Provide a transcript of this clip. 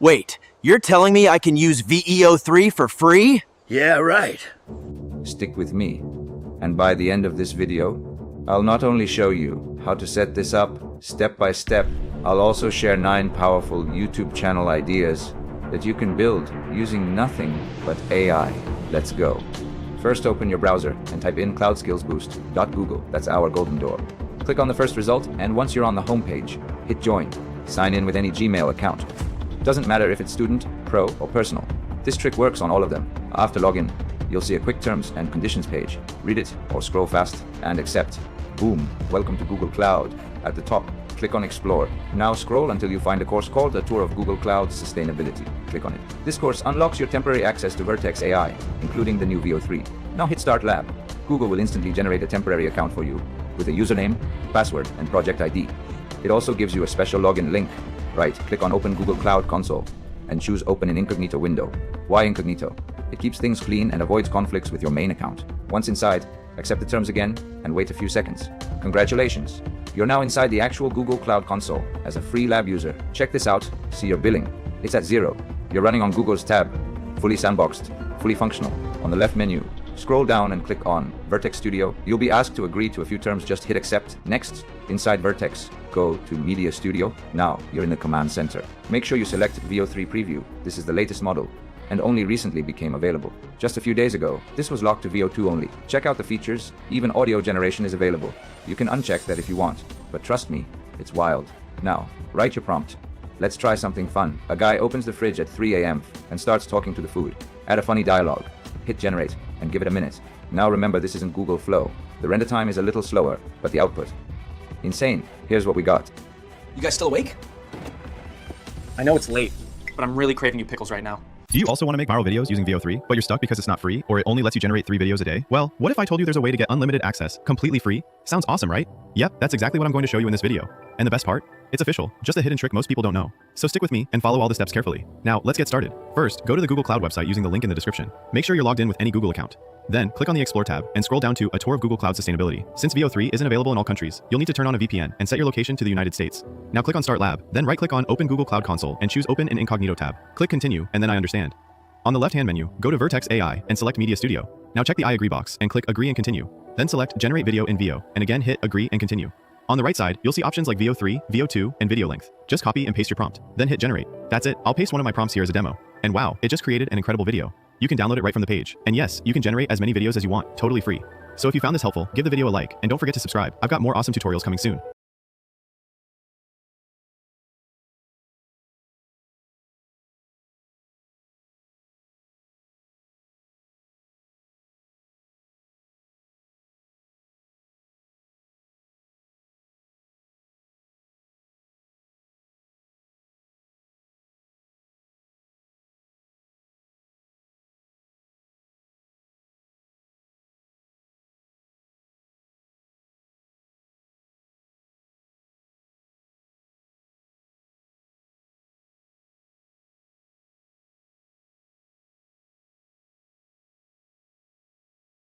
Wait, you're telling me I can use VEO3 for free? Yeah, right. Stick with me, and by the end of this video, I'll not only show you how to set this up step by step, I'll also share 9 powerful YouTube channel ideas that you can build using nothing but AI. Let's go. First, open your browser and type in cloudskillsboost.google. That's our golden door. Click on the first result, and once you're on the home page, hit join. Sign in with any Gmail account. Doesn't matter if it's student, pro, or personal. This trick works on all of them. After login, you'll see a quick terms and conditions page. Read it or scroll fast and accept. Boom, welcome to Google Cloud. At the top, click on Explore. Now scroll until you find a course called A Tour of Google Cloud Sustainability. Click on it. This course unlocks your temporary access to Vertex AI, including the new VEO3. Now hit Start Lab. Google will instantly generate a temporary account for you with a username, password, and project ID. It also gives you a special login link. Right, click on Open Google Cloud Console and choose Open in Incognito window. Why Incognito? It keeps things clean and avoids conflicts with your main account. Once inside, accept the terms again and wait a few seconds. Congratulations! You're now inside the actual Google Cloud Console as a free lab user. Check this out, see your billing. It's at 0. You're running on Google's tab, fully sandboxed, fully functional. On the left menu, scroll down and click on Vertex Studio. You'll be asked to agree to a few terms, just hit accept. Next, inside Vertex, go to Media Studio. Now you're in the command center. Make sure you select VEO3 Preview. This is the latest model and only recently became available. Just a few days ago, this was locked to VEO2 only. Check out the features, even audio generation is available. You can uncheck that if you want, but trust me, it's wild. Now, write your prompt. Let's try something fun. A guy opens the fridge at 3 a.m. and starts talking to the food. Add a funny dialogue. Hit generate and give it a minute. Now remember, this isn't Google Flow. The render time is a little slower, but the output, insane. Here's what we got. You guys still awake? I know it's late, but I'm really craving you pickles right now. Do you also want to make viral videos using VEO3, but you're stuck because it's not free, or it only lets you generate 3 videos a day? Well, what if I told you there's a way to get unlimited access, completely free? Sounds awesome, right? Yep, that's exactly what I'm going to show you in this video. And the best part? It's official, just a hidden trick most people don't know. So stick with me and follow all the steps carefully. Now, let's get started. First, go to the Google Cloud website using the link in the description. Make sure you're logged in with any Google account. Then, click on the Explore tab and scroll down to A Tour of Google Cloud Sustainability. Since VEO3 isn't available in all countries, you'll need to turn on a VPN and set your location to the United States. Now click on Start Lab, then right-click on Open Google Cloud Console and choose Open in Incognito tab. Click Continue, and then I understand. On the left-hand menu, go to Vertex AI and select Media Studio. Now check the I agree box and click Agree and Continue. Then select Generate Video in VEO, and again hit Agree and Continue. On the right side, you'll see options like VEO3, VEO2, and video length. Just copy and paste your prompt, then hit Generate. That's it. I'll paste one of my prompts here as a demo. And wow, it just created an incredible video. You can download it right from the page. And yes, you can generate as many videos as you want, totally free. So if you found this helpful, give the video a like, and don't forget to subscribe. I've got more awesome tutorials coming soon.